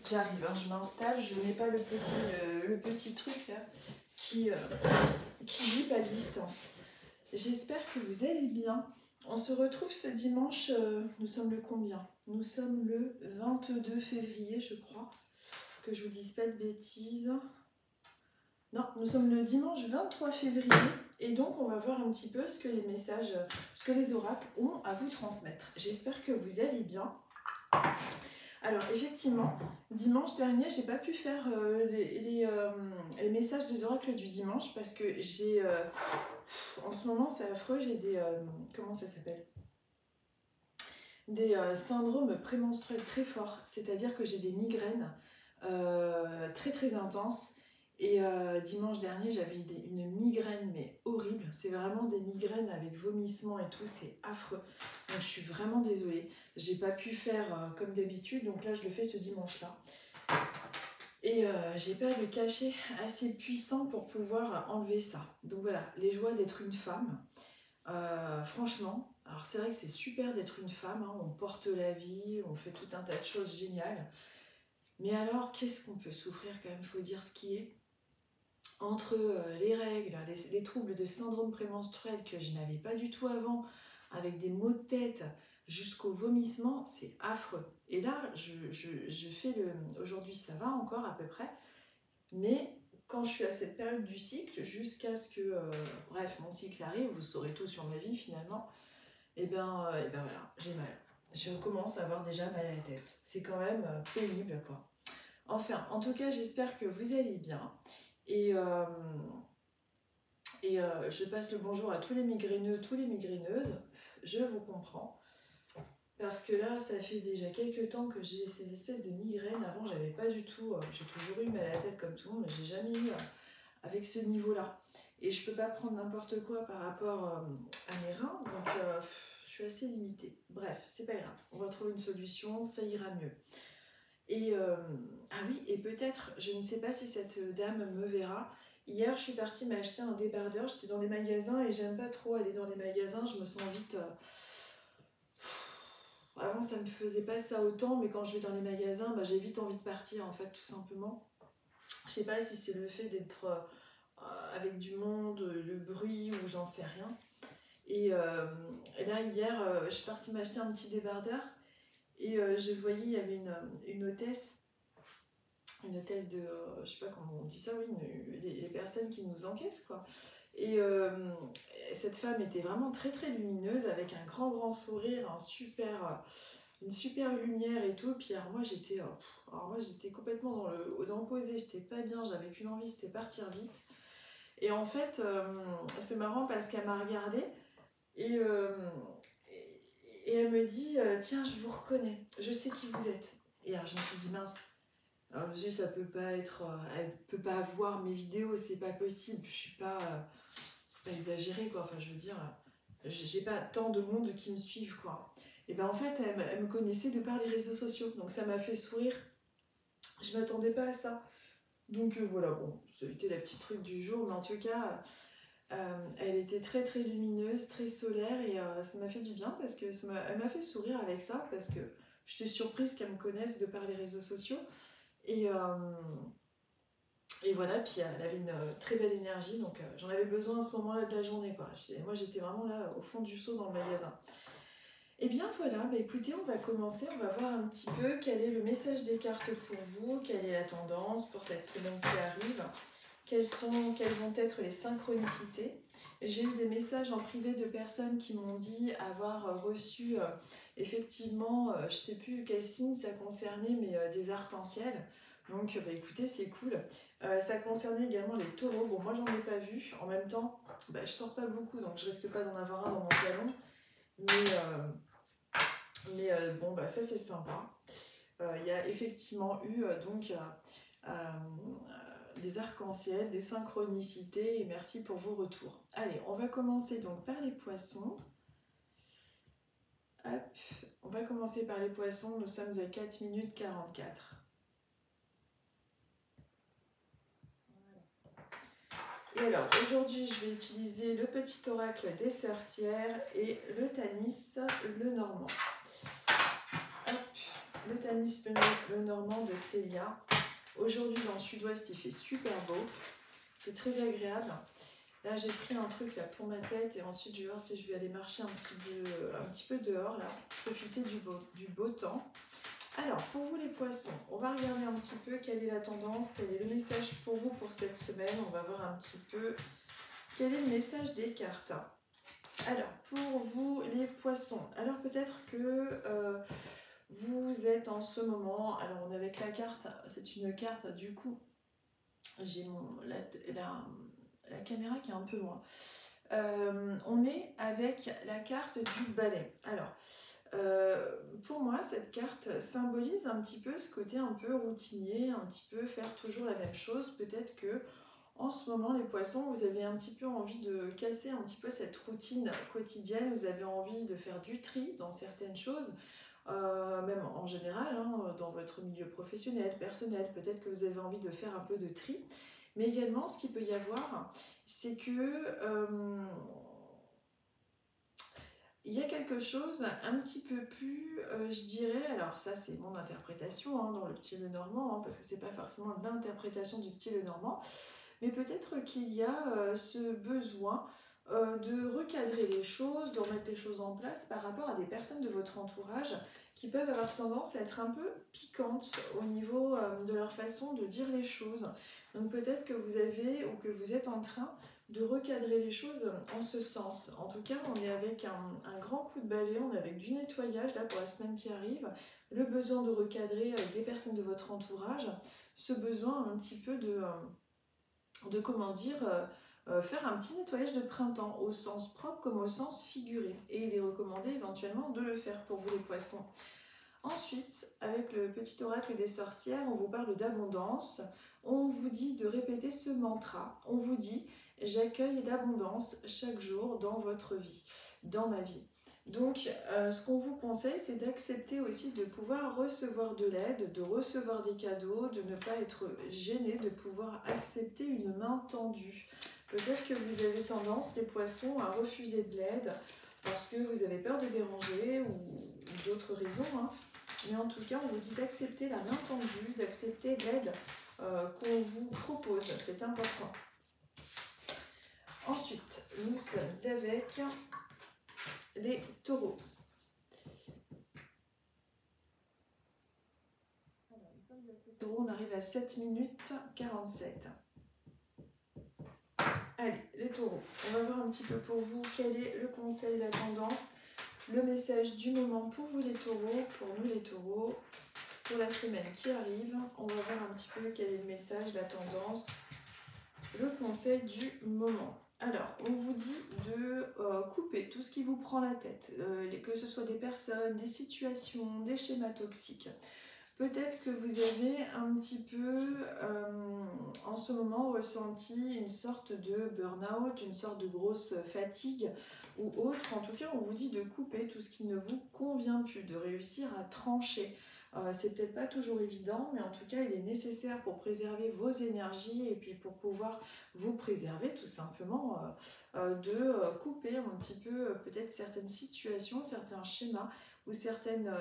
J'arrive, hein, je m'installe, je mets pas le petit truc là qui bip à distance. J'espère que vous allez bien. On se retrouve ce dimanche, nous sommes le combien? Nous sommes le 22 février, je crois, que je vous dise pas de bêtises. Non, nous sommes le dimanche 23 février et donc on va voir un petit peu ce que les messages, ce que les oracles ont à vous transmettre. J'espère que vous allez bien. Alors effectivement, dimanche dernier, j'ai pas pu faire les messages des oracles du dimanche parce que j'ai, en ce moment c'est affreux, j'ai des, comment ça s'appelle? Des syndromes prémenstruels très forts, c'est-à-dire que j'ai des migraines très très intenses. Et dimanche dernier, j'avais une migraine, mais horrible. C'est vraiment des migraines avec vomissements et tout, c'est affreux. Donc je suis vraiment désolée. J'ai pas pu faire comme d'habitude, donc là je le fais ce dimanche-là. Et j'ai pas de cachet assez puissant pour pouvoir enlever ça. Donc voilà, les joies d'être une femme. Franchement, alors c'est vrai que c'est super d'être une femme, hein, on porte la vie, on fait tout un tas de choses géniales. Mais alors, qu'est-ce qu'on peut souffrir quand même, il faut dire ce qui est. Entre les règles, les troubles de syndrome prémenstruel que je n'avais pas du tout avant, avec des maux de tête jusqu'au vomissement, c'est affreux. Et là, je fais le... Aujourd'hui, ça va encore à peu près, mais quand je suis à cette période du cycle, jusqu'à ce que, bref, mon cycle arrive, vous saurez tout sur ma vie finalement, et ben voilà, j'ai mal. Je commence à avoir déjà mal à la tête. C'est quand même pénible, quoi. Enfin, en tout cas, j'espère que vous allez bien. Et je passe le bonjour à tous les migraineux, tous les migraineuses. Je vous comprends. Parce que là, ça fait déjà quelques temps que j'ai ces espèces de migraines. Avant, j'avais pas du tout... j'ai toujours eu mal à la tête comme tout le monde, mais j'ai jamais eu avec ce niveau-là. Et je peux pas prendre n'importe quoi par rapport à mes reins. Donc, je suis assez limitée. Bref, c'est pas grave. On va trouver une solution, ça ira mieux. Et ah oui, et peut-être, je ne sais pas si cette dame me verra. Hier, je suis partie m'acheter un débardeur. J'étais dans les magasins et j'aime pas trop aller dans les magasins. Je me sens vite. Avant, ça me faisait pas ça autant, mais quand je vais dans les magasins, j'ai vite envie de partir, en fait, tout simplement. Je sais pas si c'est le fait d'être avec du monde, le bruit ou j'en sais rien. Et là, hier, je suis partie m'acheter un petit débardeur. Et je voyais, il y avait une hôtesse de, je sais pas comment on dit ça, oui, les personnes qui nous encaissent, quoi. Et cette femme était vraiment très très lumineuse, avec un grand sourire, une super lumière et tout. Puis alors moi j'étais complètement dans le posé, j'étais pas bien, j'avais qu'une envie, c'était partir vite. Et en fait, c'est marrant parce qu'elle m'a regardée et, et elle me dit tiens, je vous reconnais, je sais qui vous êtes. Et alors je me suis dit mince. Alors je me suis dit ça peut pas être, elle peut pas voir mes vidéos, c'est pas possible. Je suis pas exagérée, quoi. Enfin je veux dire, j'ai pas tant de monde qui me suivent, quoi. Et ben en fait elle me connaissait de par les réseaux sociaux, donc ça m'a fait sourire. Je m'attendais pas à ça. Donc voilà, bon, c'était la petite truc du jour, mais en tout cas, elle était très très lumineuse, très solaire, et ça m'a fait du bien parce que elle m'a fait sourire avec ça, parce que j'étais surprise qu'elle me connaisse de par les réseaux sociaux. Et voilà, puis elle avait une très belle énergie, donc j'en avais besoin à ce moment-là de la journée, quoi. Moi j'étais vraiment là au fond du seau dans le magasin. Et bien voilà, écoutez, on va commencer, on va voir un petit peu quel est le message des cartes pour vous, quelle est la tendance pour cette semaine qui arrive, quelles vont être les synchronicités. J'ai eu des messages en privé de personnes qui m'ont dit avoir reçu effectivement, je ne sais plus quel signe ça concernait, mais des arcs-en-ciel. Donc écoutez, c'est cool. Ça concernait également les taureaux. Bon, moi j'en ai pas vu. En même temps, je sors pas beaucoup, donc je risque pas d'en avoir un dans mon salon. Mais bon, ça c'est sympa. Il y a effectivement eu des arcs-en-ciel, des synchronicités, et merci pour vos retours. Allez, on va commencer donc par les poissons. Hop, on va commencer par les poissons, nous sommes à 4 minutes 44. Et alors, aujourd'hui, je vais utiliser le petit oracle des sorcières et le Tanis, le normand. Hop, le Tanis le Normand de Célia. Aujourd'hui dans le sud-ouest il fait super beau, c'est très agréable. Là j'ai pris un truc là pour ma tête et ensuite je vais voir si je vais aller marcher un petit peu dehors là, profiter du beau temps. Alors pour vous les poissons, on va regarder un petit peu quelle est la tendance, quel est le message pour vous pour cette semaine. On va voir un petit peu quel est le message des cartes. Alors pour vous les poissons, alors peut-être que vous êtes en ce moment, alors on est avec la carte, c'est une carte du coup, j'ai la caméra qui est un peu loin. On est avec la carte du balai. Alors, pour moi, cette carte symbolise un petit peu ce côté un peu routinier, un petit peu faire toujours la même chose. Peut-être que en ce moment, les poissons, vous avez un petit peu envie de casser un petit peu cette routine quotidienne. Vous avez envie de faire du tri dans certaines choses. Même en général, hein, dans votre milieu professionnel, personnel, peut-être que vous avez envie de faire un peu de tri. Mais également, ce qu'il peut y avoir, c'est que il y a quelque chose un petit peu plus, je dirais, alors ça c'est mon interprétation hein, dans le petit Lenormand, hein, parce que c'est pas forcément l'interprétation du petit Lenormand, mais peut-être qu'il y a ce besoin de recadrer les choses, de remettre les choses en place par rapport à des personnes de votre entourage qui peuvent avoir tendance à être un peu piquantes au niveau de leur façon de dire les choses. Donc peut-être que vous avez ou que vous êtes en train de recadrer les choses en ce sens. En tout cas, on est avec un grand coup de balai, on est avec du nettoyage là pour la semaine qui arrive, le besoin de recadrer des personnes de votre entourage, ce besoin un petit peu de comment dire, faire un petit nettoyage de printemps au sens propre comme au sens figuré. Et il est recommandé éventuellement de le faire pour vous les poissons. Ensuite, avec le petit oracle des sorcières, on vous parle d'abondance. On vous dit de répéter ce mantra. On vous dit « J'accueille l'abondance chaque jour dans votre vie, dans ma vie ». Donc, ce qu'on vous conseille, c'est d'accepter aussi de pouvoir recevoir de l'aide, de recevoir des cadeaux, de ne pas être gêné, de pouvoir accepter une main tendue. Peut-être que vous avez tendance, les poissons, à refuser de l'aide parce que vous avez peur de déranger ou d'autres raisons. Hein. Mais en tout cas, on vous dit d'accepter la main tendue, d'accepter l'aide qu'on vous propose. C'est important. Ensuite, nous sommes avec les taureaux. On arrive à 7 minutes 47. Allez, les taureaux. On va voir un petit peu pour vous quel est le conseil, la tendance, le message du moment pour vous les taureaux, pour nous les taureaux, pour la semaine qui arrive. On va voir un petit peu quel est le message, la tendance, le conseil du moment. Alors, on vous dit de couper tout ce qui vous prend la tête, que ce soit des personnes, des situations, des schémas toxiques. Peut-être que vous avez un petit peu en ce moment ressenti une sorte de burn-out, une sorte de grosse fatigue ou autre. En tout cas, on vous dit de couper tout ce qui ne vous convient plus, de réussir à trancher. C'est peut-être pas toujours évident, mais en tout cas, il est nécessaire pour préserver vos énergies et puis pour pouvoir vous préserver tout simplement de couper un petit peu peut-être certaines situations, certains schémas ou certaines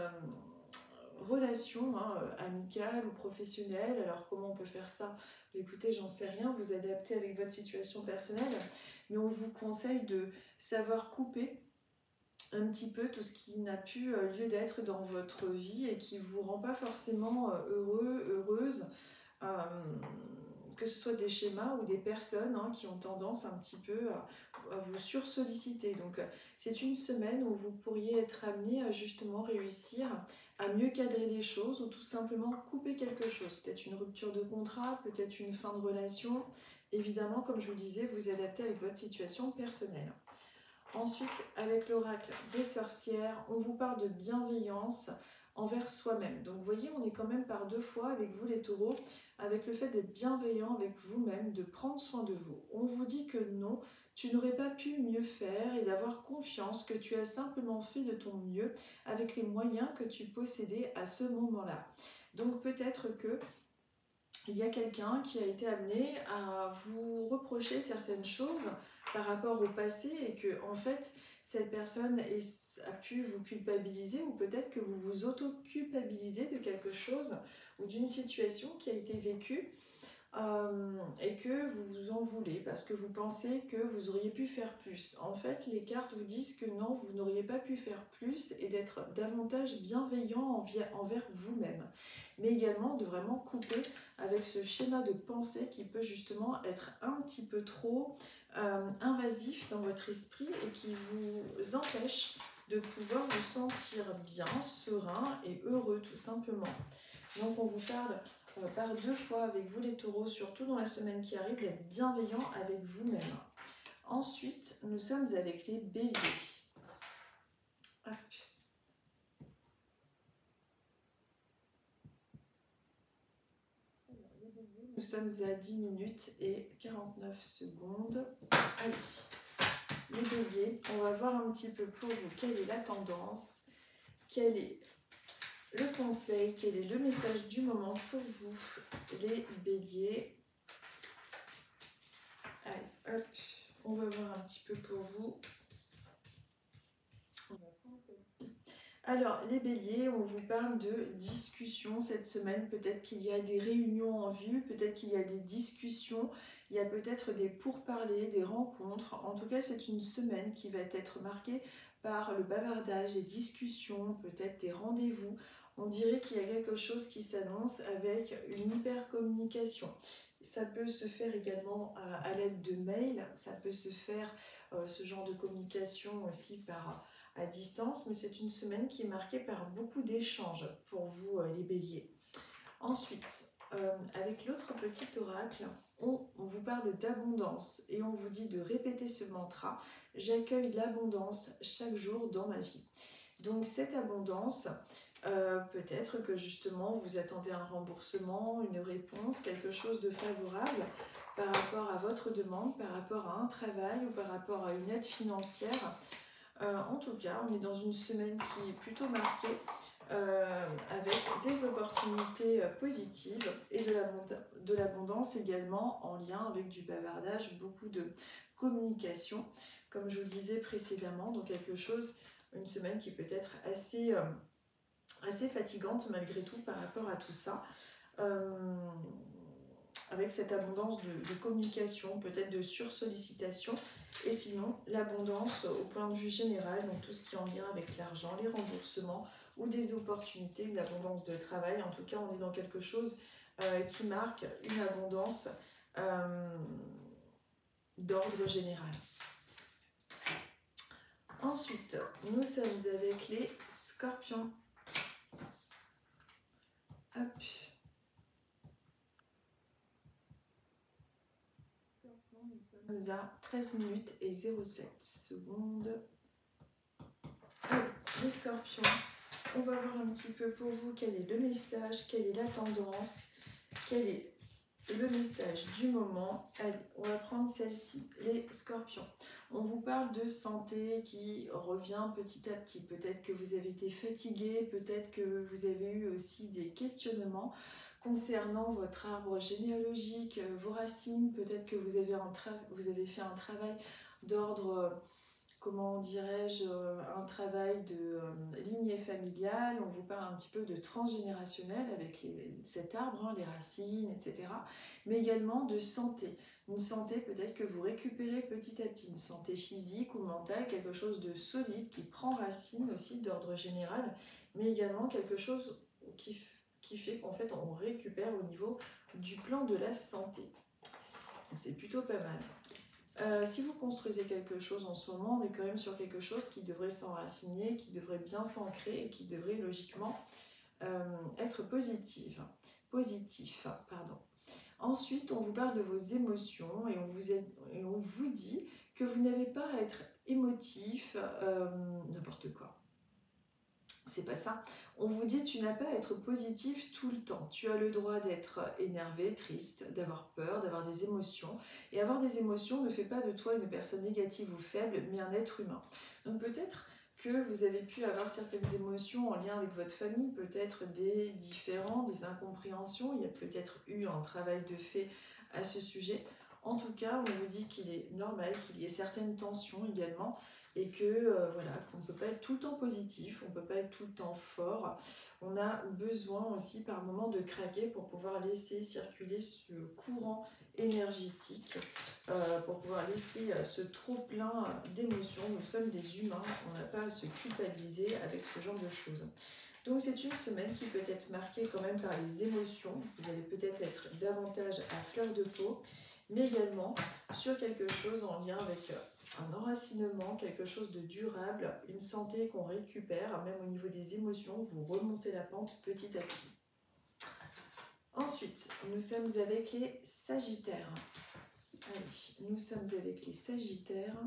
relations amicales ou professionnelles. Alors comment on peut faire ça? Écoutez, j'en sais rien, vous adaptez avec votre situation personnelle, mais on vous conseille de savoir couper un petit peu tout ce qui n'a plus lieu d'être dans votre vie et qui ne vous rend pas forcément heureux, heureuse, que ce soit des schémas ou des personnes qui ont tendance un petit peu à vous sursolliciter. Donc c'est une semaine où vous pourriez être amené à justement réussir à mieux cadrer les choses ou tout simplement couper quelque chose. Peut-être une rupture de contrat, peut-être une fin de relation. Évidemment, comme je vous disais, vous adaptez avec votre situation personnelle. Ensuite, avec l'oracle des sorcières, on vous parle de bienveillance envers soi-même. Donc vous voyez, on est quand même par deux fois avec vous les taureaux, avec le fait d'être bienveillant avec vous-même, de prendre soin de vous. On vous dit que non, tu n'aurais pas pu mieux faire et d'avoir confiance que tu as simplement fait de ton mieux avec les moyens que tu possédais à ce moment-là. Donc peut-être que il y a quelqu'un qui a été amené à vous reprocher certaines choses par rapport au passé et que en fait cette personne a pu vous culpabiliser ou peut-être que vous vous auto-culpabilisez de quelque chose ou d'une situation qui a été vécue et que vous vous en voulez parce que vous pensez que vous auriez pu faire plus. En fait, les cartes vous disent que non, vous n'auriez pas pu faire plus et d'être davantage bienveillant envers vous-même. Mais également de vraiment couper avec ce schéma de pensée qui peut justement être un petit peu trop invasif dans votre esprit et qui vous empêche de pouvoir vous sentir bien, serein et heureux tout simplement. Donc on vous parle par 2 fois avec vous les taureaux, surtout dans la semaine qui arrive, d'être bienveillant avec vous-même. Ensuite, nous sommes avec les béliers. Hop. Nous sommes à 10 minutes et 49 secondes. Allez, les béliers, on va voir un petit peu pour vous quelle est la tendance, quel est le conseil, quel est le message du moment pour vous, les béliers. Allez, hop, on va voir un petit peu pour vous. Alors, les béliers, on vous parle de discussions cette semaine. Peut-être qu'il y a des réunions en vue, peut-être qu'il y a des discussions, il y a peut-être des pourparlers, des rencontres. En tout cas, c'est une semaine qui va être marquée par le bavardage, des discussions, peut-être des rendez-vous. On dirait qu'il y a quelque chose qui s'annonce avec une hyper communication. Ça peut se faire également à l'aide de mails, ça peut se faire ce genre de communication aussi à distance, mais c'est une semaine qui est marquée par beaucoup d'échanges pour vous les béliers. Ensuite, avec l'autre petit oracle, on vous parle d'abondance et on vous dit de répéter ce mantra: j'accueille l'abondance chaque jour dans ma vie. Donc cette abondance, peut-être que justement vous attendez un remboursement, une réponse, quelque chose de favorable par rapport à votre demande, par rapport à un travail ou par rapport à une aide financière. En tout cas, on est dans une semaine qui est plutôt marquée avec des opportunités positives et de l'abondance également en lien avec du bavardage, beaucoup de communication, comme je vous le disais précédemment, donc quelque chose, une semaine qui peut être assez fatigante malgré tout par rapport à tout ça. Avec cette abondance de communication, peut-être de sursollicitation, et sinon l'abondance au point de vue général, donc tout ce qui est en lien avec l'argent, les remboursements ou des opportunités, une abondance de travail. En tout cas, on est dans quelque chose qui marque une abondance d'ordre général. Ensuite, nous sommes avec les scorpions. Hop. Nous sommes à 13 minutes et 07 secondes. Allez, les scorpions, on va voir un petit peu pour vous quel est le message, quelle est la tendance, quel est le message du moment. Allez, on va prendre celle-ci, les scorpions. On vous parle de santé qui revient petit à petit. Peut-être que vous avez été fatigué, peut-être que vous avez eu aussi des questionnements concernant votre arbre généalogique, vos racines. Peut-être que vous avez fait un travail d'ordre, comment dirais-je, un travail de lignée familiale. On vous parle un petit peu de transgénérationnel avec cet arbre, hein, les racines, etc. Mais également de santé. Une santé peut-être que vous récupérez petit à petit, une santé physique ou mentale, quelque chose de solide qui prend racine aussi d'ordre général, mais également quelque chose qui fait qu'en fait on récupère au niveau du plan de la santé. C'est plutôt pas mal. Si vous construisez quelque chose en ce moment, on est quand même sur quelque chose qui devrait s'enraciner, qui devrait bien s'ancrer et qui devrait logiquement être positif. Ensuite, on vous parle de vos émotions et on vous dit que vous n'avez pas à être émotif, n'importe quoi. C'est pas ça. On vous dit tu n'as pas à être positif tout le temps. Tu as le droit d'être énervé, triste, d'avoir peur, d'avoir des émotions. Et avoir des émotions ne fait pas de toi une personne négative ou faible, mais un être humain. Donc peut-être que vous avez pu avoir certaines émotions en lien avec votre famille, peut-être des différends, des incompréhensions. Il y a peut-être eu un travail de fait à ce sujet. En tout cas, on vous dit qu'il est normal qu'il y ait certaines tensions également et que voilà, qu'on ne peut pas être tout le temps positif, on ne peut pas être tout le temps fort. On a besoin aussi par moment de craquer pour pouvoir laisser circuler ce courant énergétique, pour pouvoir laisser ce trop-plein d'émotions. Nous sommes des humains, on n'a pas à se culpabiliser avec ce genre de choses. Donc c'est une semaine qui peut être marquée quand même par les émotions. Vous allez peut-être être davantage à fleur de peau, mais également sur quelque chose en lien avec un enracinement, quelque chose de durable, une santé qu'on récupère, même au niveau des émotions, vous remontez la pente petit à petit. Ensuite, nous sommes avec les Sagittaires. Allez, nous sommes avec les Sagittaires.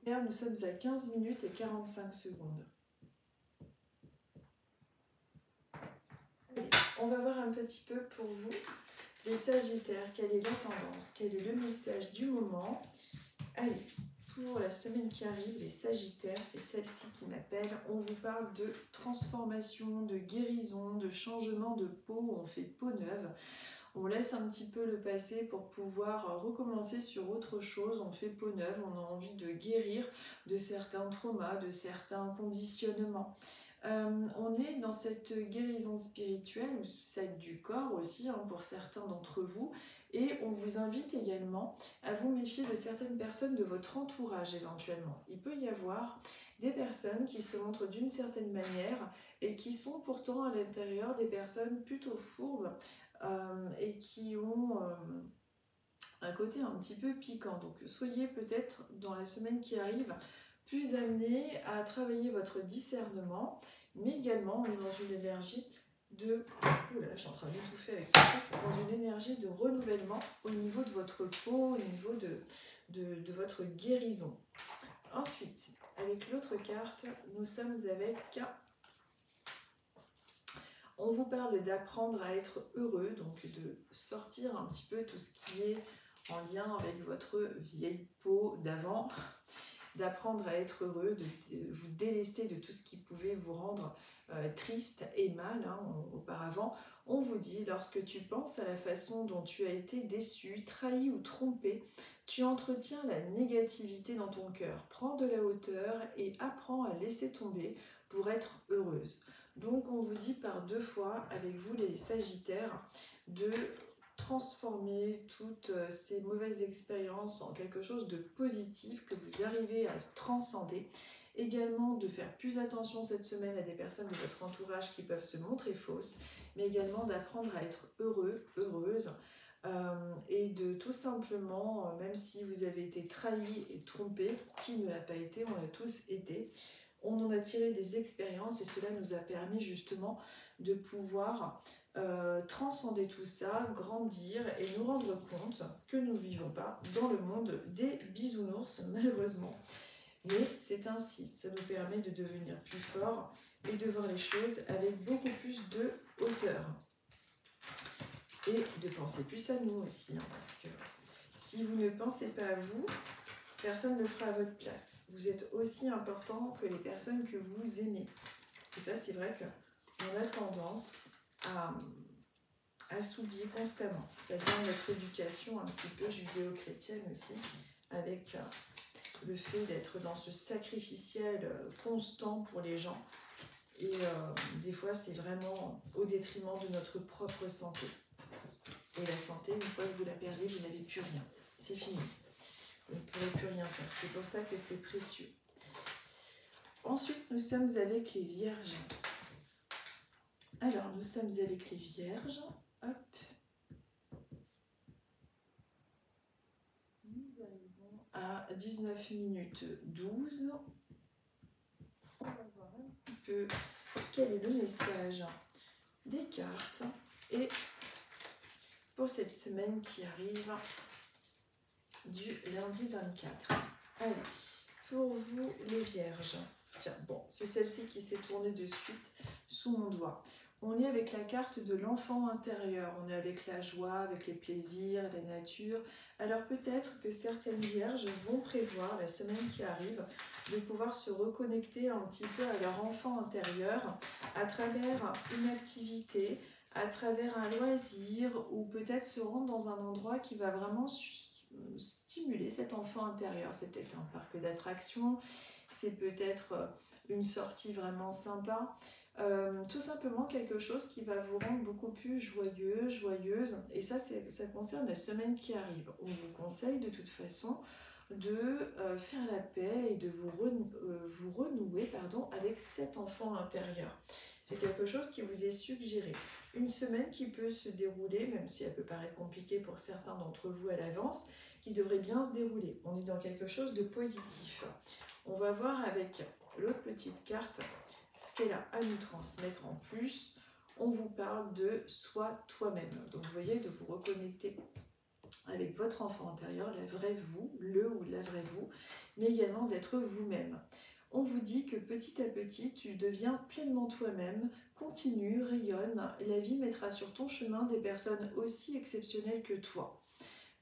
Nous sommes à 15 minutes et 45 secondes. Allez, on va voir un petit peu pour vous, les Sagittaires, quelle est la tendance, quel est le message du moment. Allez, pour la semaine qui arrive, les Sagittaires, c'est celle-ci qui m'appelle. On vous parle de transformation, de guérison, de changement de peau, on fait peau neuve. On laisse un petit peu le passé pour pouvoir recommencer sur autre chose. On fait peau neuve, on a envie de guérir de certains traumas, de certains conditionnements. On est dans cette guérison spirituelle, ou celle du corps aussi, hein, pour certains d'entre vous. Et on vous invite également à vous méfier de certaines personnes de votre entourage éventuellement. Il peut y avoir des personnes qui se montrent d'une certaine manière et qui sont pourtant à l'intérieur des personnes plutôt fourbes, et qui ont un côté un petit peu piquant. Donc soyez peut-être dans la semaine qui arrive plus amenés à travailler votre discernement, mais également on est dans une énergie de... Oula, je suis en train d'étouffer avec ce truc. Dans une énergie de renouvellement au niveau de votre peau, au niveau de votre guérison. Ensuite, avec l'autre carte, nous sommes avec... On vous parle d'apprendre à être heureux, donc de sortir un petit peu tout ce qui est en lien avec votre vieille peau d'avant, d'apprendre à être heureux, de vous délester de tout ce qui pouvait vous rendre triste et mal, hein, auparavant. On vous dit, lorsque tu penses à la façon dont tu as été déçu, trahi ou trompé, tu entretiens la négativité dans ton cœur. Prends de la hauteur et apprends à laisser tomber pour être heureuse. Donc on vous dit par deux fois, avec vous les Sagittaires, de transformer toutes ces mauvaises expériences en quelque chose de positif que vous arrivez à transcender. Également de faire plus attention cette semaine à des personnes de votre entourage qui peuvent se montrer fausses, mais également d'apprendre à être heureux, heureuse, et de tout simplement, même si vous avez été trahi et trompé, qui ne l'a pas été, on l'a tous été, on en a tiré des expériences et cela nous a permis justement de pouvoir transcender tout ça, grandir et nous rendre compte que nous ne vivons pas dans le monde des bisounours, malheureusement. Mais c'est ainsi, ça nous permet de devenir plus forts et de voir les choses avec beaucoup plus de hauteur. Et de penser plus à nous aussi, hein, parce que si vous ne pensez pas à vous, personne ne le fera à votre place. Vous êtes aussi important que les personnes que vous aimez. Et ça, c'est vrai qu'on a tendance à s'oublier constamment. Ça vient de notre éducation un petit peu judéo-chrétienne aussi, avec le fait d'être dans ce sacrificiel constant pour les gens. Et des fois, c'est vraiment au détriment de notre propre santé. Et la santé, une fois que vous la perdez, vous n'avez plus rien. C'est fini. Vous ne pourrez plus rien faire. C'est pour ça que c'est précieux. Ensuite, nous sommes avec les Vierges. Alors, nous sommes avec les Vierges. Hop. Nous arrivons à 19 minutes 12. On va voir un petit peu quel est le message des cartes. Et pour cette semaine qui arrive du lundi 24. Allez, pour vous les Vierges. Tiens, bon, c'est celle-ci qui s'est tournée de suite sous mon doigt. On est avec la carte de l'enfant intérieur, on est avec la joie, avec les plaisirs, la nature. Alors peut-être que certaines Vierges vont prévoir la semaine qui arrive de pouvoir se reconnecter un petit peu à leur enfant intérieur à travers une activité, à travers un loisir ou peut-être se rendre dans un endroit qui va vraiment stimuler cet enfant intérieur. C'est peut-être un parc d'attractions, c'est peut-être une sortie vraiment sympa. Tout simplement quelque chose qui va vous rendre beaucoup plus joyeux, joyeuse. Et ça concerne la semaine qui arrive. On vous conseille de toute façon de faire la paix et de vous renouer avec cet enfant intérieur. C'est quelque chose qui vous est suggéré. Une semaine qui peut se dérouler, même si elle peut paraître compliquée pour certains d'entre vous à l'avance, qui devrait bien se dérouler. On est dans quelque chose de positif. On va voir avec l'autre petite carte ce qu'elle a à nous transmettre en plus. On vous parle de soi toi-même. Donc vous voyez, de vous reconnecter avec votre enfant intérieur, la vraie vous, le ou la vraie vous, mais également d'être vous-même. On vous dit que petit à petit, tu deviens pleinement toi-même, continue, rayonne, la vie mettra sur ton chemin des personnes aussi exceptionnelles que toi.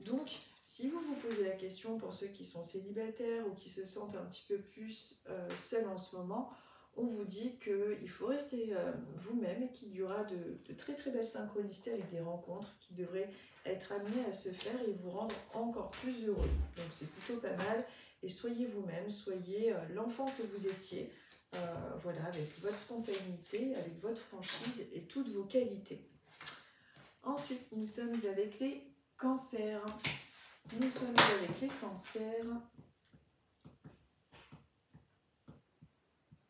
Donc, si vous vous posez la question pour ceux qui sont célibataires ou qui se sentent un petit peu plus seuls en ce moment, on vous dit qu'il faut rester vous-même et qu'il y aura de très très belles synchronicités avec des rencontres qui devraient être amenées à se faire et vous rendre encore plus heureux. Donc c'est plutôt pas mal. Et soyez vous-même, soyez l'enfant que vous étiez, voilà, avec votre spontanéité, avec votre franchise et toutes vos qualités. Ensuite, nous sommes avec les cancers. Nous sommes avec les cancers.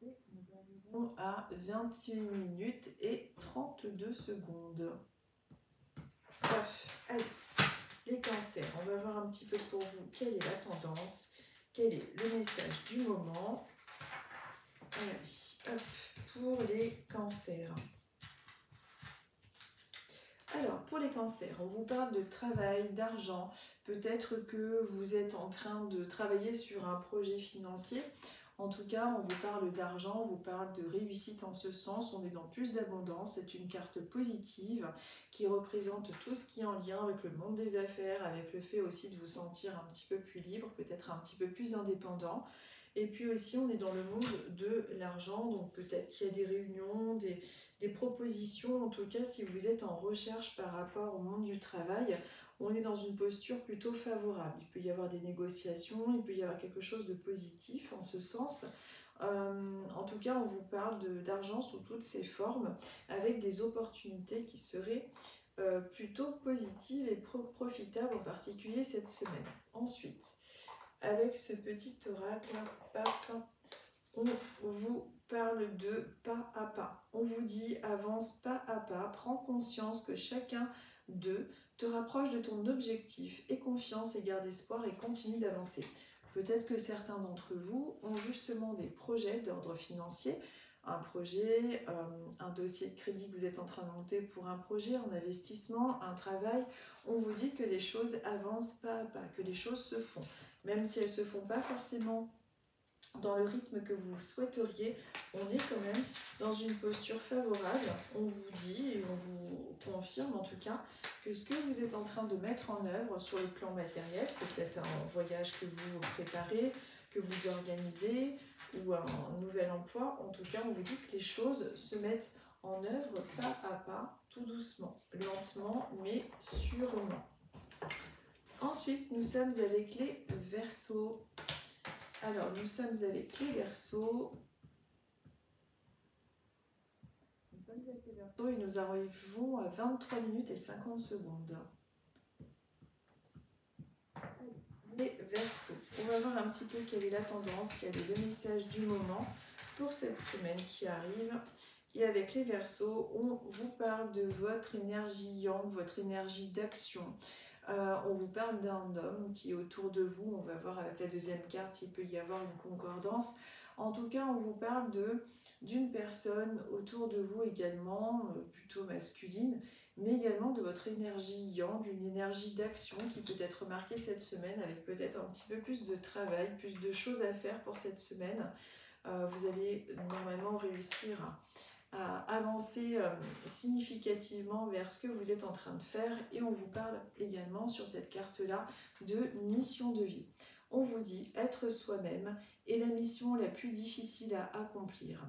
Et nous arrivons à 21 minutes et 32 secondes. Bref, allez, les cancers. On va voir un petit peu pour vous quelle est la tendance, quel est le message du moment. Allez, hop, pour les cancers. Alors, pour les cancers, on vous parle de travail, d'argent. Peut-être que vous êtes en train de travailler sur un projet financier. En tout cas, on vous parle d'argent, on vous parle de réussite en ce sens. On est dans plus d'abondance. C'est une carte positive qui représente tout ce qui est en lien avec le monde des affaires, avec le fait aussi de vous sentir un petit peu plus libre, peut-être un petit peu plus indépendant. Et puis aussi, on est dans le monde de l'argent, donc peut-être qu'il y a des réunions, des propositions, en tout cas si vous êtes en recherche par rapport au monde du travail, on est dans une posture plutôt favorable. Il peut y avoir des négociations, il peut y avoir quelque chose de positif en ce sens. En tout cas, on vous parle d'argent sous toutes ses formes, avec des opportunités qui seraient plutôt positives et profitables, en particulier cette semaine. Ensuite, avec ce petit oracle, paf, on vous parle de pas à pas. On vous dit avance pas à pas, prends conscience que chacun d'eux te rapproche de ton objectif. Aie confiance et garde espoir et continue d'avancer. Peut-être que certains d'entre vous ont justement des projets d'ordre financier, un projet, un dossier de crédit que vous êtes en train de monter pour un projet, un investissement, un travail. On vous dit que les choses avancent pas à pas, que les choses se font. Même si elles ne se font pas forcément dans le rythme que vous souhaiteriez, on est quand même dans une posture favorable. On vous dit et on vous confirme en tout cas que ce que vous êtes en train de mettre en œuvre sur le plan matériel, c'est peut-être un voyage que vous préparez, que vous organisez ou un nouvel emploi. En tout cas, on vous dit que les choses se mettent en œuvre pas à pas, tout doucement, lentement mais sûrement. Ensuite, nous sommes avec les Verseaux. Alors, nous sommes avec les Verseaux. Et nous arrivons à 23 minutes et 50 secondes. Les Verseaux. On va voir un petit peu quelle est la tendance, quel est le message du moment pour cette semaine qui arrive. Et avec les Verseaux, on vous parle de votre énergie yang, votre énergie d'action. On vous parle d'un homme qui est autour de vous. On va voir avec la deuxième carte s'il peut y avoir une concordance. En tout cas, on vous parle d'une personne autour de vous également, plutôt masculine, mais également de votre énergie yang, une énergie d'action qui peut être marquée cette semaine avec peut-être un petit peu plus de travail, plus de choses à faire pour cette semaine. Vous allez normalement réussir à avancer significativement vers ce que vous êtes en train de faire, et on vous parle également sur cette carte-là de mission de vie. On vous dit être soi-même est la mission la plus difficile à accomplir.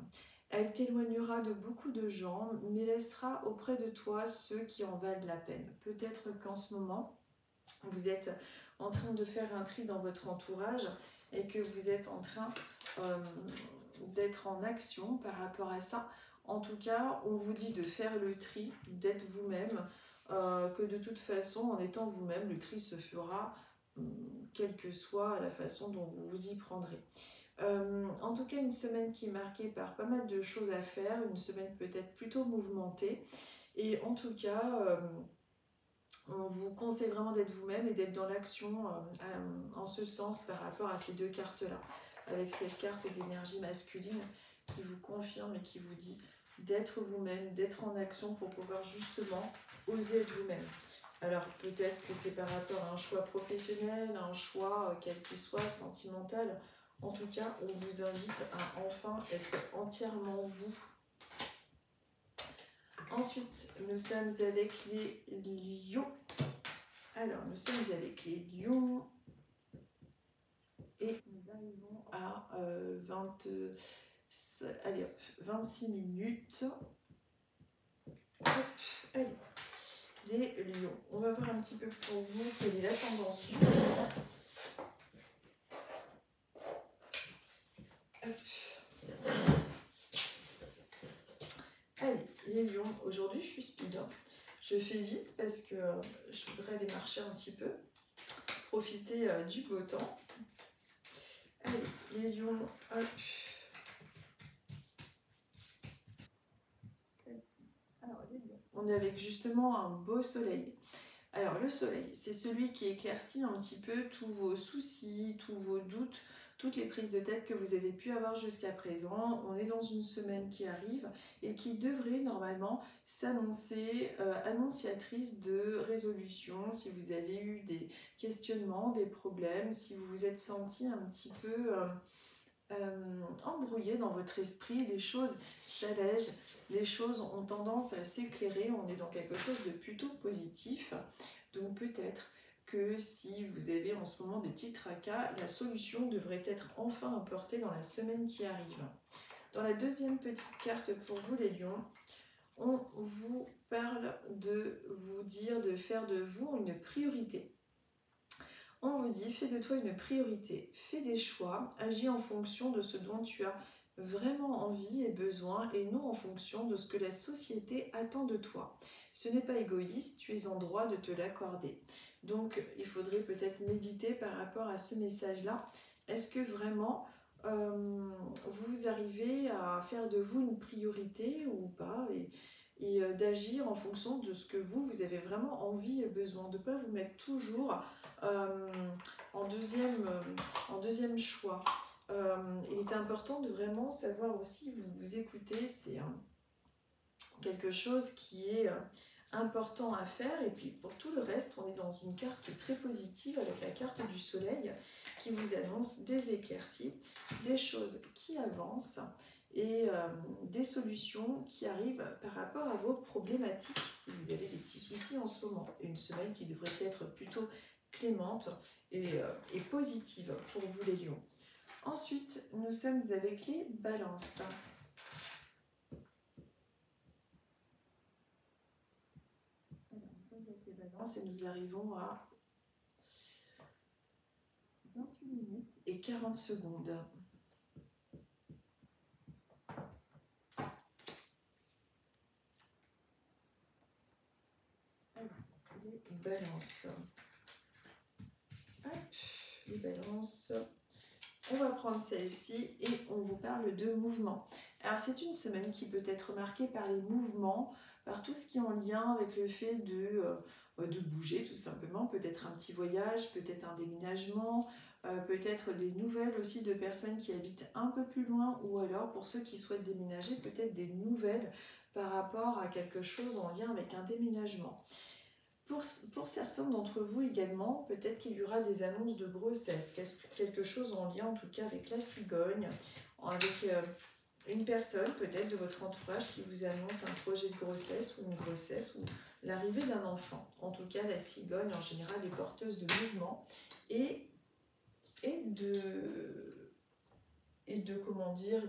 Elle t'éloignera de beaucoup de gens, mais laissera auprès de toi ceux qui en valent la peine. Peut-être qu'en ce moment, vous êtes en train de faire un tri dans votre entourage et que vous êtes en train d'être en action par rapport à ça. En tout cas, on vous dit de faire le tri, d'être vous-même, que de toute façon, en étant vous-même, le tri se fera, quelle que soit la façon dont vous vous y prendrez. En tout cas, une semaine qui est marquée par pas mal de choses à faire, une semaine peut-être plutôt mouvementée. Et en tout cas, on vous conseille vraiment d'être vous-même et d'être dans l'action en ce sens par rapport à ces deux cartes-là. Avec cette carte d'énergie masculine qui vous confirme et qui vous dit d'être vous-même, d'être en action pour pouvoir justement oser être vous-même. Alors peut-être que c'est par rapport à un choix professionnel, un choix quel qu'il soit, sentimental. En tout cas, on vous invite à enfin être entièrement vous. Ensuite, nous sommes avec les lions. Alors, nous sommes avec les lions. Et nous arrivons à 26 minutes. Hop, allez. Les lions. On va voir un petit peu pour vous quelle est la tendance du moment. Allez, les lions, aujourd'hui je suis speed. Je fais vite parce que je voudrais aller marcher un petit peu, profiter du beau temps. Allez, les lions, hop. Alors, les lions. On est avec justement un beau soleil. Alors le soleil, c'est celui qui éclaircit un petit peu tous vos soucis, tous vos doutes, toutes les prises de tête que vous avez pu avoir jusqu'à présent. On est dans une semaine qui arrive et qui devrait normalement s'annoncer annonciatrice de résolution. Si vous avez eu des questionnements, des problèmes, si vous vous êtes senti un petit peu embrouillé dans votre esprit, les choses s'allègent, les choses ont tendance à s'éclairer, on est dans quelque chose de plutôt positif. Donc peut-être que si vous avez en ce moment des petits tracas, la solution devrait être enfin apportée dans la semaine qui arrive. Dans la deuxième petite carte pour vous les lions, on vous parle de vous dire de faire de vous une priorité. On vous dit, fais de toi une priorité, fais des choix, agis en fonction de ce dont tu as vraiment envie et besoin et non en fonction de ce que la société attend de toi. Ce n'est pas égoïste, tu es en droit de te l'accorder. Donc il faudrait peut-être méditer par rapport à ce message-là. Est-ce que vraiment vous arrivez à faire de vous une priorité ou pas et d'agir en fonction de ce que vous avez vraiment envie et besoin, de ne pas vous mettre toujours en deuxième choix. Il est important de vraiment savoir aussi vous écouter, c'est quelque chose qui est important à faire. Et puis pour tout le reste, on est dans une carte qui est très positive avec la carte du soleil qui vous annonce des éclaircies, des choses qui avancent et des solutions qui arrivent par rapport à vos problématiques si vous avez des petits soucis en ce moment. Une semaine qui devrait être plutôt clémente et positive pour vous les lions. Ensuite, nous sommes avec les balances. Alors, nous sommes avec les balances et nous arrivons à 28 minutes et 40 secondes. Les balances. Hop, les balances. On va prendre celle-ci et on vous parle de mouvement. Alors c'est une semaine qui peut être marquée par les mouvements, par tout ce qui est en lien avec le fait de bouger tout simplement, peut-être un petit voyage, peut-être un déménagement, peut-être des nouvelles aussi de personnes qui habitent un peu plus loin ou alors pour ceux qui souhaitent déménager, peut-être des nouvelles par rapport à quelque chose en lien avec un déménagement. Pour certains d'entre vous également, peut-être qu'il y aura des annonces de grossesse, quelque chose en lien en tout cas avec la cigogne, avec une personne peut-être de votre entourage qui vous annonce un projet de grossesse ou une grossesse ou l'arrivée d'un enfant. En tout cas, la cigogne en général est porteuse de mouvement et de comment dire,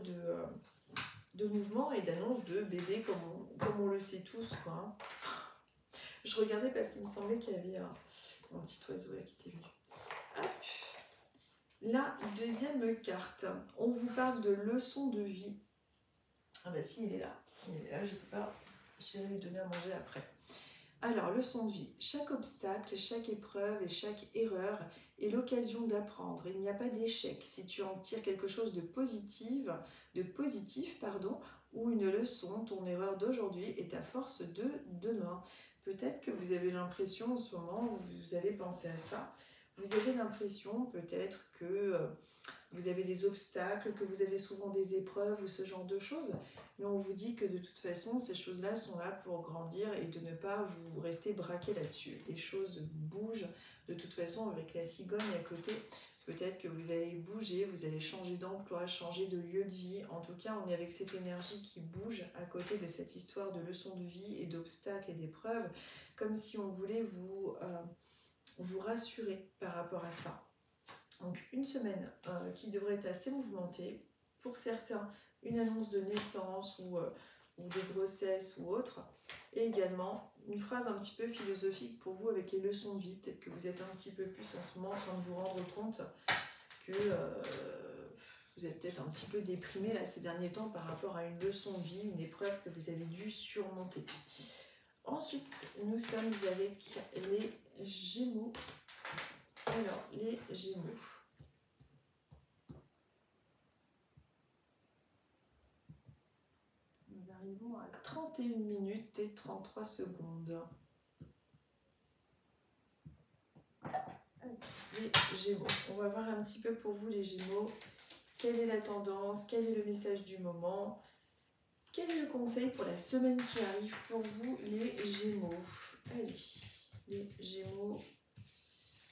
de mouvement et d'annonce de bébé comme on le sait tous, quoi. Je regardais parce qu'il me semblait qu'il y avait un petit oiseau là qui était venu. Hop. La deuxième carte, on vous parle de leçon de vie. Ah bah si, il est là. Il est là, je ne peux pas. Je vais lui donner à manger après. Alors, leçon de vie. Chaque obstacle, chaque épreuve et chaque erreur est l'occasion d'apprendre. Il n'y a pas d'échec. Si tu en tires quelque chose de positif, ou une leçon, ton erreur d'aujourd'hui est ta force de demain. Peut-être que vous avez l'impression en ce moment, vous avez pensé à ça, vous avez l'impression peut-être que vous avez des obstacles, que vous avez souvent des épreuves ou ce genre de choses. Mais on vous dit que de toute façon, ces choses-là sont là pour grandir et de ne pas vous rester braqué là-dessus. Les choses bougent. De toute façon, avec la cigogne à côté, peut-être que vous allez bouger, vous allez changer d'emploi, changer de lieu de vie. En tout cas, on est avec cette énergie qui bouge à côté de cette histoire de leçons de vie et d'obstacles et d'épreuves, comme si on voulait vous rassurer par rapport à ça. Donc une semaine qui devrait être assez mouvementée. Pour certains, une annonce de naissance ou de grossesse ou autre. Et également une phrase un petit peu philosophique pour vous avec les leçons de vie. Peut-être que vous êtes un petit peu plus en ce moment en train de vous rendre compte que vous êtes peut-être un petit peu déprimé là ces derniers temps par rapport à une leçon de vie, une épreuve que vous avez dû surmonter. Ensuite, nous sommes avec les Gémeaux. Alors, les Gémeaux. Nous arrivons à 31 minutes et 33 secondes. Les Gémeaux. On va voir un petit peu pour vous les Gémeaux. Quelle est la tendance? Quel est le message du moment? Quel est le conseil pour la semaine qui arrive pour vous les Gémeaux? Allez, les Gémeaux.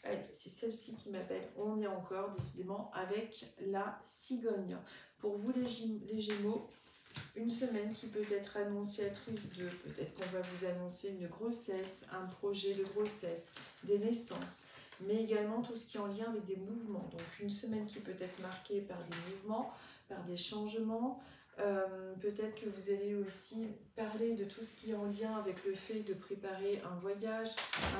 Allez, c'est celle-ci qui m'appelle. On est encore décidément avec la cigogne. Pour vous les Gémeaux, une semaine qui peut être annonciatrice de, peut-être qu'on va vous annoncer une grossesse, un projet de grossesse, des naissances, mais également tout ce qui est en lien avec des mouvements. Donc une semaine qui peut être marquée par des mouvements, par des changements. Peut-être que vous allez aussi parler de tout ce qui est en lien avec le fait de préparer un voyage,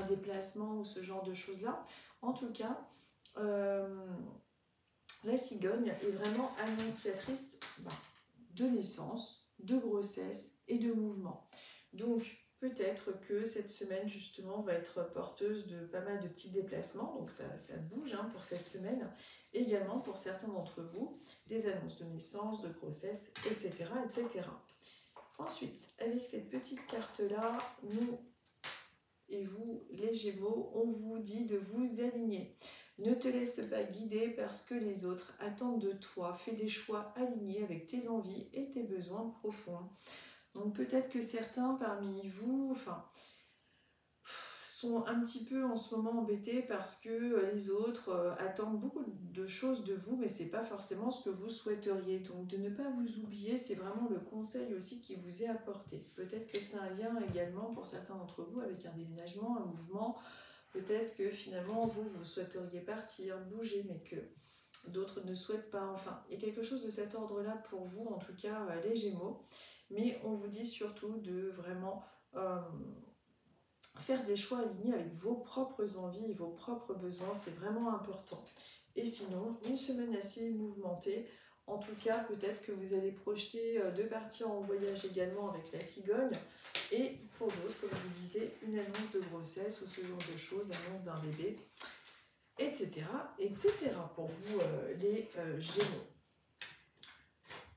un déplacement ou ce genre de choses-là. En tout cas, la cigogne est vraiment annonciatrice de naissance, de grossesse et de mouvement. Donc peut-être que cette semaine justement va être porteuse de pas mal de petits déplacements, donc ça bouge pour cette semaine. Et également pour certains d'entre vous, des annonces de naissance, de grossesse, etc. etc. Ensuite, avec cette petite carte-là, nous et vous, les Gémeaux, on vous dit de vous aligner. Ne te laisse pas guider parce que les autres attendent de toi. Fais des choix alignés avec tes envies et tes besoins profonds. Donc peut-être que certains parmi vous sont un petit peu en ce moment embêtés parce que les autres attendent beaucoup de choses de vous, mais ce n'est pas forcément ce que vous souhaiteriez. Donc de ne pas vous oublier, c'est vraiment le conseil aussi qui vous est apporté. Peut-être que c'est un lien également pour certains d'entre vous avec un déménagement, un mouvement. Peut-être que finalement vous souhaiteriez partir, bouger, mais que d'autres ne souhaitent pas. Enfin, il y a quelque chose de cet ordre-là pour vous, en tout cas les Gémeaux. Mais on vous dit surtout de vraiment faire des choix alignés avec vos propres envies et vos propres besoins, c'est vraiment important. Et sinon, une semaine assez mouvementée. En tout cas, peut-être que vous allez projeter de partir en voyage également avec la cigogne. Et pour d'autres, comme je vous disais, une annonce de grossesse ou ce genre de choses, l'annonce d'un bébé, etc. etc. pour vous les Gémeaux.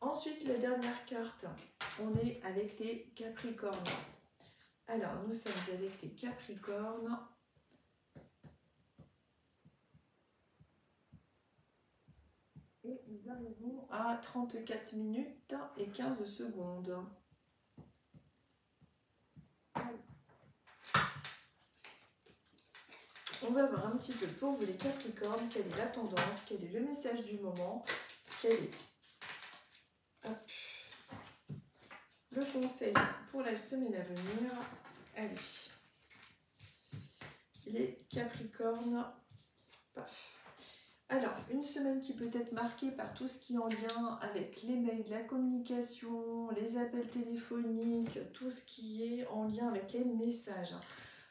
Ensuite, la dernière carte, on est avec les Capricornes. Alors, nous sommes avec les Capricornes. Et nous arrivons à 34 minutes et 15 secondes. On va voir un petit peu pour vous les Capricornes, quelle est la tendance, quel est le message du moment, quel est le conseil pour la semaine à venir. Allez, les Capricornes, paf. Alors, une semaine qui peut être marquée par tout ce qui est en lien avec les mails, la communication, les appels téléphoniques, tout ce qui est en lien avec les messages.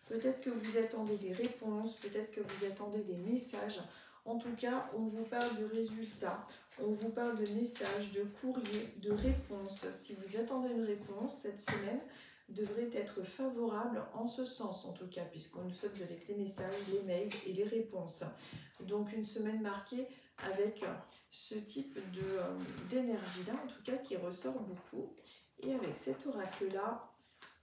Peut-être que vous attendez des réponses, peut-être que vous attendez des messages. En tout cas, on vous parle de résultats, on vous parle de messages, de courriers, de réponses. Si vous attendez une réponse, cette semaine devrait être favorable en ce sens, en tout cas, puisque nous sommes avec les messages, les mails et les réponses. Donc une semaine marquée avec ce type d'énergie-là, en tout cas, qui ressort beaucoup. Et avec cet oracle-là,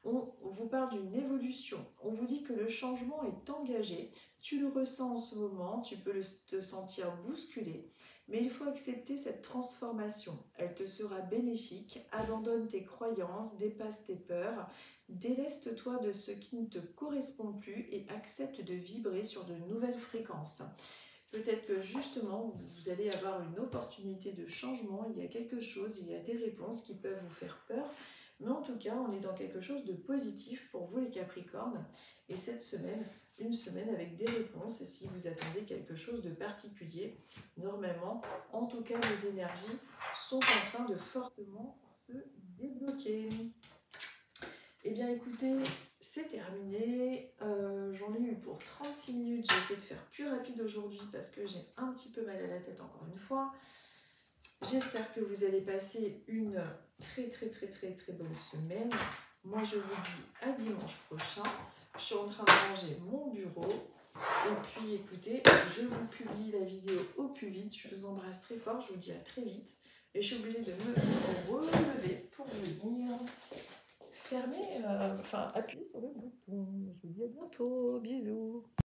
on vous parle d'une évolution. On vous dit que le changement est engagé. Tu le ressens en ce moment, tu peux te sentir bousculé, mais il faut accepter cette transformation. Elle te sera bénéfique. Abandonne tes croyances, dépasse tes peurs, déleste-toi de ce qui ne te correspond plus et accepte de vibrer sur de nouvelles fréquences. Peut-être que justement, vous allez avoir une opportunité de changement, il y a quelque chose, il y a des réponses qui peuvent vous faire peur, mais en tout cas, on est dans quelque chose de positif pour vous les Capricornes. Et cette semaine, une semaine avec des réponses, si vous attendez quelque chose de particulier, normalement, en tout cas, les énergies sont en train de fortement se débloquer. Eh bien écoutez, c'est terminé. J'en ai eu pour 36 minutes. J'ai essayé de faire plus rapide aujourd'hui parce que j'ai un petit peu mal à la tête encore une fois. J'espère que vous allez passer une très bonne semaine. Moi je vous dis à dimanche prochain. Je suis en train de ranger mon bureau. Et puis écoutez, je vous publie la vidéo au plus vite. Je vous embrasse très fort. Je vous dis à très vite. Et je suis obligée de me relever pour venir fermer, appuyer sur le bouton. Je vous dis à bientôt. Bisous.